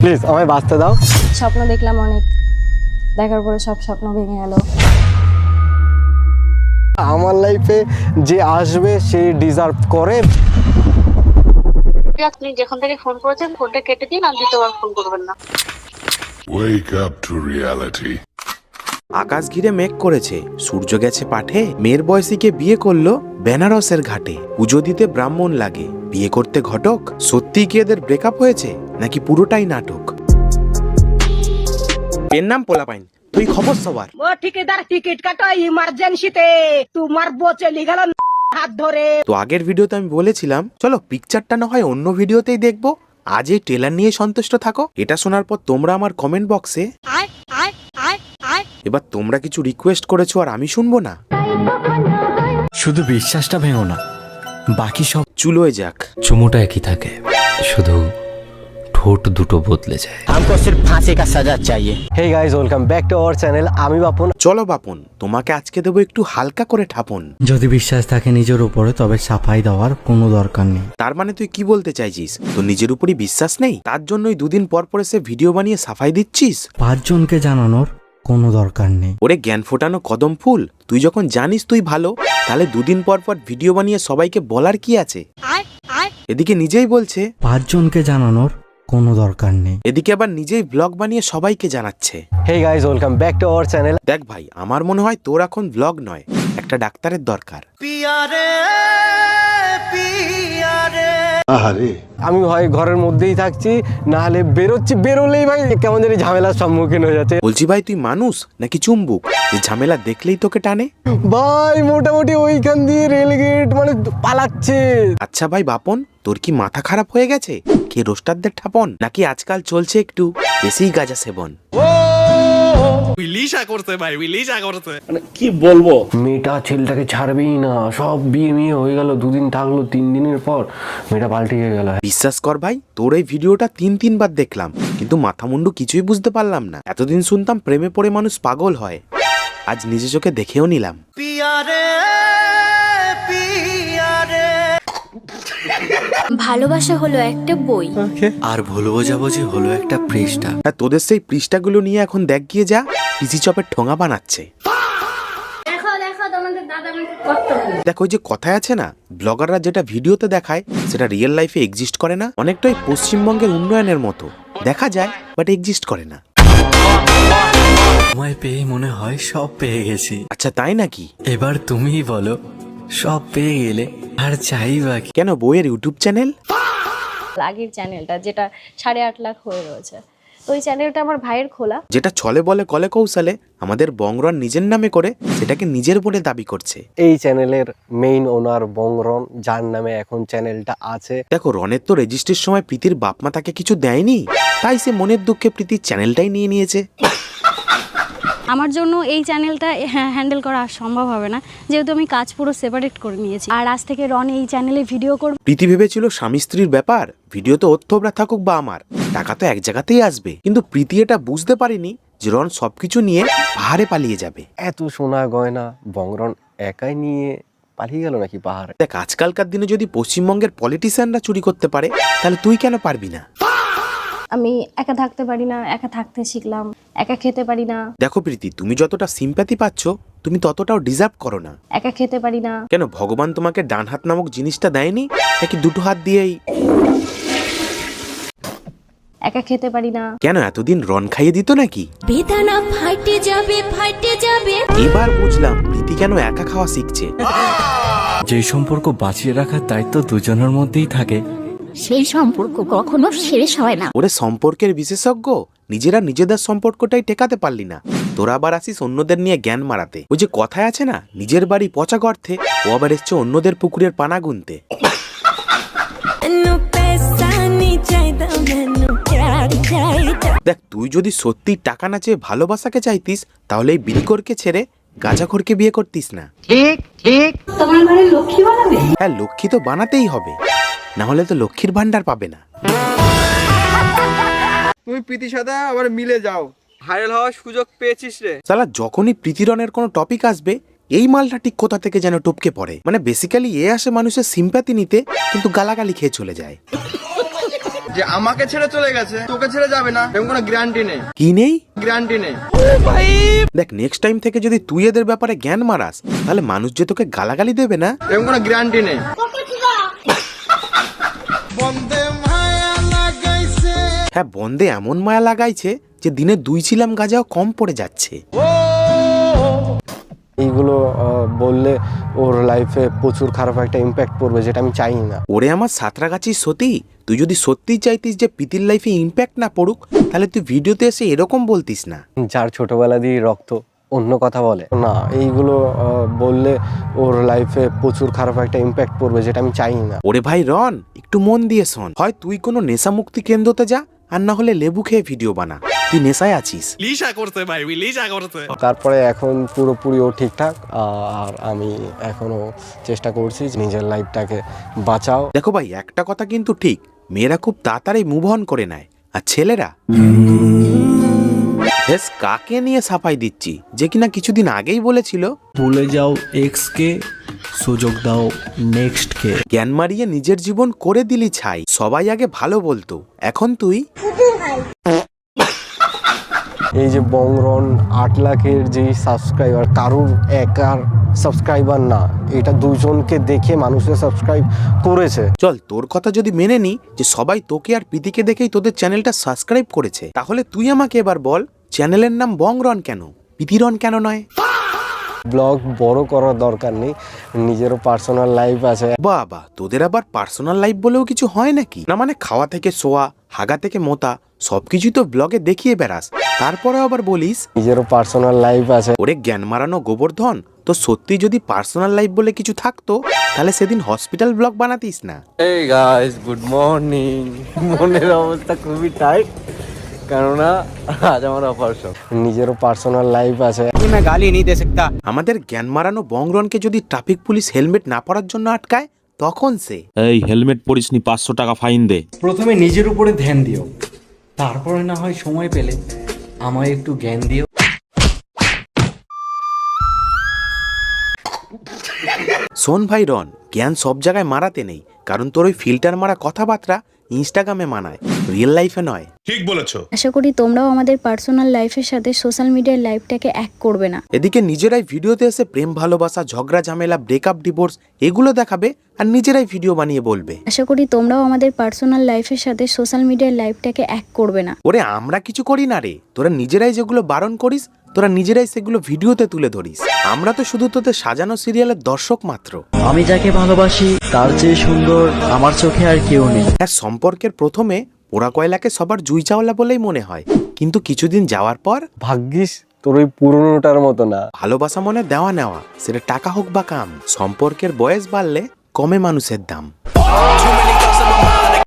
Please আমায় বাঁচতে দাও। স্বপ্ন দেখলাম অনেক, দেখার পরে সব স্বপ্ন ভেঙে গেল। আমার লাইফে যে আসবে সে ডিজার্ভ করে। আপনি যখন থেকে ফোন করেছেন ফোনটা কেটে দিন, আর দ্বিতীয়বার ফোন করবেন না। Wake up to reality. আকাশ ঘিরে মেঘ করেছে, সূর্য গেছে পাঠে, মেয়ের বয়সীকে বিয়ে করলো বেনারসের ঘাটে। পুজো দিতে ব্রাহ্মণ লাগে, বিয়ে করতে ঘটক। সত্যি কি এদের ব্রেকআপ হয়েছে নাকি পুরোটাই নাটক? এর নাম পোলাপাইন, তুই খবর সবার। ও ঠিকাদার টিকিট কাটো ইমার্জেন্সিতে, তোমার বউ চলে গেল হাত ধরে। তো আগের ভিডিওতে আমি বলেছিলাম চলো পিকচারটা না হয় অন্য ভিডিওতেই দেখবো, আজ এই ট্রেলার নিয়ে সন্তুষ্ট থাকো। এটা শোনার পর তোমরা আমার কমেন্ট বক্সে এবার তোমরা কিছু রিকোয়েস্ট করেছো আর আমি শুনবো না। শুধু বিশ্বাসটা ভেঙো না, বাকি সব চুলোয় যাক। চুমুটা একই থাকে, শুধু ঠোঁট দুটো বদলে যায়। हमको सिर्फ फांसी का सजा चाहिए। Hey guys, welcome back to our channel. আমি বাপন। চলো বাপন, তোমাকে আজকে দেবো একটু হালকা করে ঠাপন। যদি বিশ্বাস থাকে নিজের উপরে, তবে সাফাই দেওয়ার কোনো দরকার নেই। তার মানে তুই কি বলতে চাইছিস, তোর নিজের উপরই বিশ্বাস নেই, তার জন্যই দুদিন পর পর এসে ভিডিও বানিয়ে সাফাই দিচ্ছিস? 5 জনকে জানানোর কোনো দরকার নেই। ওরে জ্ঞান ফোটানো কদম ফুল, তুই যখন জানিস তুই ভালো, তাহলে দুদিন পর পর ভিডিও বানিয়ে সবাইকে বলার কি আছে? এদিকে নিজেই বলছে 5 জনকে জানানোর কোনো দরকার নেই। এদিকে আবার নিজেই ব্লগ বানিয়ে সবাইকে জানাচ্ছে। Hey guys, welcome back to our channel. দেখ ভাই, আমার মনে হয় তোর এখন ব্লগ নয়, একটা ডাক্তারের দরকার। আমি হয় ঘরের মধ্যেই থাকছি, না হলে বেরোচ্ছি, বেরোলেই ভাই কেমন জানি ঝামেলার সম্মুখীন হয়ে যাচ্ছে। বলছি ভাই, তুই মানুষ নাকি চুম্বুক যে ঝামেলা দেখলেই তোকে টানে? ভাই মোটামুটি ওইখান দিয়ে রেলগেট মানে পালাচ্ছে। আচ্ছা ভাই বাপন, তোর কি মাথা খারাপ হয়ে গেছে? কে রোস্টারদের ঠাপন, নাকি আজকাল চলছে একটু বেশিই গাঁজা সেবন? মেয়েটা ছেলেটাকে ছাড়বেই না, সব বিয়ে মিয়ে হয়ে গেল, 2 দিন থাকলো, 3 দিনের পর মেয়েটা পাল্টে গেল। বিশ্বাস কর ভাই, তোর এই ভিডিওটা 3 বার দেখলাম, কিন্তু মাথা মুন্ডু কিছুই বুঝতে পারলাম না। এতদিন শুনতাম প্রেমে পড়ে মানুষ পাগল হয়, আজ নিজে চোখে দেখেও নিলাম। ভালোবাসা হলো একটা বই, আর ভুলবো যাবো যে হলো একটা পৃষ্ঠা। আর তোদের সেই পৃষ্ঠাগুলো নিয়ে এখন দেখ গিয়ে যা, পিসি চপের ঠোঙা বানাচ্ছে। দেখ, ওই যে কথায় আছে না, ব্লগাররা যেটা ভিডিওতে দেখায় সেটা রিয়েল লাইফে এক্সিস্ট করে না। অনেকটাই পশ্চিমবঙ্গের উন্নয়নের মতো, দেখা যায় বাট এক্সিস্ট করে না। তোমায় পেয়ে মনে হয় সব পেয়ে গেছি। আচ্ছা তাই নাকি? এবার তুমিই বলো, সব পেয়ে গেলে আর চাই বাকি? কেন, বইয়ের ইউটিউব চ্যানেল? আগের চ্যানেলটা যেটা 8.5 লাখ হয়ে রয়েছে, তো ওই চ্যানেলটা আমার ভাইয়ের খোলা। যেটা ছলে বলে কলে কৌশলে আমাদের বংরন নিজের নামে করে সেটাকে নিজের বলে দাবি করছে। এই চ্যানেলের মেইন ওনার বংরন, যার নামে এখন চ্যানেলটা আছে। দেখো, রনের তো রেজিস্ট্রির সময় প্রীতির বাপ মা তাকে কিছু দেয়নি, তাই সে মনের দুঃখে প্রীতির চ্যানেলটাই নিয়ে নিয়েছে। আমার জন্য এই চ্যানেলটা হ্যান্ডেল করা সম্ভব হবে না, যেহেতু আমি কাজ পুরো সেপারেট করে নিয়েছি। আর আজ থেকে রন এই চ্যানেলে ভিডিও করবে। প্রীতি ভেবেছিল স্বামী স্ত্রীর ব্যাপার, ভিডিও তো ওর থোবরা থাকুক বা আমার, টাকা তো এক জায়গাতেই আসবে। কিন্তু প্রীতি এটা বুঝতে পারেনি যে রন সবকিছু নিয়ে পাহাড়ে পালিয়ে যাবে। এত সোনা গয়না বংরন একাই নিয়ে পালিয়ে গেল নাকি পাহাড়ে? দেখ, আজকালকার দিনে যদি পশ্চিমবঙ্গের পলিটিশিয়ানরা চুরি করতে পারে, তাহলে তুই কেন পারবি না? আমি একা থাকতে পারি না, একা থাকতে শিখলাম, একা খেতে পারি না। দেখো প্রীতি, তুমি যতটা সিম্প্যাথি পাচ্ছ তুমি ততটাও ডিজার্ভ করো না। একা খেতে পারি না। কেন, ভগবান তোমাকে ডান হাত নামক জিনিসটা দেয়নি নাকি দুটো হাত দিয়েই? একা খেতে পারি না। কেন, এতদিন রন খাইয়ে দিত নাকি? বেদানা ফাইটে যাবে, ফাইটে যাবে। এবার বুঝলাম প্রীতি কেন একা খাওয়া শিখছে। যে সম্পর্ক বাঁচিয়ে রাখার দায়িত্ব দুজনের মধ্যেই থাকে, সেই সম্পর্ক কখনো শেষ হয় না। ওরে সম্পর্কের বিশেষজ্ঞ, নিজেরা নিজেদের সম্পর্কটাই টেকাতে পারলি না, তোরা আবার আসিস অন্যদের নিয়ে জ্ঞান মারাতে। ওই যে কথায় আছে না, নিজের বাড়ি পচা গর্তে, ও আবার এসছে অন্যদের পুকুরের পানা গুনতে। দেখ, তুই যদি সত্যি টাকা না চেয়ে ভালোবাসাকে চাইতিস, তাহলে এই বিড়িখোরকে ছেড়ে গাঁজাখোরকে বিয়ে করতিস না। ঠিক ঠিক। তোমার ঘরে লক্ষ্মী বানাবে? হ্যাঁ, লক্ষ্মী তো বানাতেই হবে, না হলে তো লক্ষ্মীর ভান্ডার পাবে না। তুমি প্রীতির সাথে আবার মিলে যাও, ভাইরাল হওয়ার সুযোগ পেয়েছিস রে। সালা, যখনই প্রীতিরনের কোনো টপিক আসবে এই মালটা ঠিক কোথা থেকে যেন টপকে পড়ে। মানে বেসিক্যালি এ আসে মানুষের সিম্প্যাথি নিতে, কিন্তু গালাগালি খেয়ে চলে যায়। যে আমাকে ছেড়ে চলে গেছে, তোকে ছেড়ে যাবে না এরকম কোনো গ্যারান্টি নেই, কি নেই? গ্যারান্টি নেই। দেখ নেক্সট টাইম থেকে যদি তুই এদের ব্যাপারে জ্ঞান মারাস তাহলে মানুষ যে তোকে গালাগালি দেবে না। এরকম কোনো গ্যারান্টি নেই। হ্যাঁ, বন্দে এমন মায়া লাগাইছে যে দিনে 2 ছিলাম গাঁজাও কম পড়ে যাচ্ছে। এইগুলো বললে ওর লাইফে প্রচুর খারাপ একটা ইম্প্যাক্ট পড়বে, যেটা আমি চাই না। ওরে আমার সাঁতরাগাছির সতী, তুই যদি সত্যিই চাইতিস যে পিতির লাইফে ইম্প্যাক্ট না পড়ুক তাহলে তুই ভিডিওতে এসে এরকম বলতিস না। যার ছোটবেলা দিয়ে রক্ত অন্য কথা বলে না, এইগুলো বললে ওর লাইফে প্রচুর খারাপ একটা ইম্প্যাক্ট পড়বে, যেটা আমি চাই না। ওরে ভাই রন, একটু মন দিয়ে শোন। হয় তুই কোনো নেশা মুক্তি কেন্দ্রতে যা, আর না হলে লেবু খেয়ে ভিডিও বানা। তুই নেশায় আছিস। তারপরে এখন পুরোপুরি ও ঠিকঠাক, আর আমি এখনো চেষ্টা করছি নিজের লাইফটাকে বাঁচাও। দেখো ভাই, একটা কথা কিন্তু ঠিক, মেয়েরা খুব তাড়াতাড়ি মুভ অন করে নেয়, আর ছেলেরা বেশ কাকে নিয়ে সাফাই দিচ্ছি, যে কিনা কিছুদিন আগেই বলেছিল ভুলে যাও এক্স কে, সুযোগ দাও নেক্সট কে। জ্ঞান মারিয়ে নিজের জীবন করে দিলি ছাই। সবাই আগে ভালো বলতো, এখন তুই। এই যে বংরন 8 লাখের যে সাবস্ক্রাইবার, কারুর একার সাবস্ক্রাইবার না, এটা দুজনকে দেখে মানুষের সাবস্ক্রাইব করেছে। চল, তোর কথা যদি মেনে নি যে সবাই তোকে আর প্রীতিকে দেখেই তোদের চ্যানেলটা সাবস্ক্রাইব করেছে, তাহলে তুই আমাকে এবার বল চ্যানেলের নাম বংরন কেন, প্রীতিরন কেন নয়? ব্লগ বড় করার দরকার নেই, নিজেরও পার্সোনাল লাইফ আছে। বাবা, তোদের আবার পার্সোনাল লাইফ বলেও কিছু হয় নাকি? না মানে খাওয়া থেকে শোয়া, হাগা থেকে মোতা, সবকিছুই তো ব্লগে দেখিয়ে বেড়াস, তারপরে আবার বলিস নিজেরও পার্সোনাল লাইফ আছে। ওরে জ্ঞান মারানো গোবর্ধন, তো সত্যি যদি পার্সোনাল লাইফ বলে কিছু থাকতো তাহলে সেদিন হসপিটাল ব্লগ বানাতিস না। এই গাইস, গুড মর্নিং। মনের অবস্থা খুবই টাইট, কেননা আজ আমার অপারেশন। নিজেরও পার্সোনাল লাইফ আছে। मैं गाली नहीं दे सकता। আমাদের জ্ঞান মারানো বংরনকে যদি ট্রাফিক পুলিশ হেলমেট না পরার জন্য আটকায়, তখন সে এই হেলমেট পরিসনি 500 টাকা ফাইন দে। প্রথমে নিজের উপরে ধ্যান দিও, তারপরে না হয় সময় পেলে আমায় একটু জ্ঞান দিও। শোন ভাই রন, জ্ঞান সব জায়গায় মারাতে নেই, কারণ তোর ওই ফিল্টার মারা কথাবার্তা ইনস্টাগ্রামে মানায়, রিয়েল লাইফে নয়। ঠিক বলেছো। আশা করি তোমরাও আমাদের পার্সোনাল লাইফের সাথে সোশ্যাল মিডিয়ার লাইফটাকে এক করবে না। এদিকে নিজেরাই ভিডিওতে এসে প্রেম ভালোবাসা, ঝগড়া ঝামেলা, ব্রেকআপ, ডিভোর্স এগুলো দেখাবে, আর নিজেরাই ভিডিও বানিয়ে বলবে আশা করি তোমরাও আমাদের পার্সোনাল লাইফের সাথে সোশ্যাল মিডিয়ার লাইফটাকে এক করবে না। ওরে আমরা কিছু করি না রে, তোরা নিজেরাই যেগুলো বারণ করিস তোরা নিজেরাই সেগুলো ভিডিওতে তুলে ধরিস। আমরা তো শুধু তোদের সাজানো সিরিয়ালের দর্শক মাত্র। আমি যাকে ভালোবাসি তার চেয়ে সুন্দর আমার চোখে আর কেউ নেই। হ্যাঁ, সম্পর্কের প্রথমে পোড়া কয়লাকে সবার জুই চাওলা বলেই মনে হয়, কিন্তু কিছুদিন যাওয়ার পর ভাগ্যিস তোর ওই পুরনোটার মতো না। ভালোবাসা মনে দেওয়া নেওয়া, সেটা টাকা হোক বা কাম, সম্পর্কের বয়স বাড়লে কমে মানুষের দাম।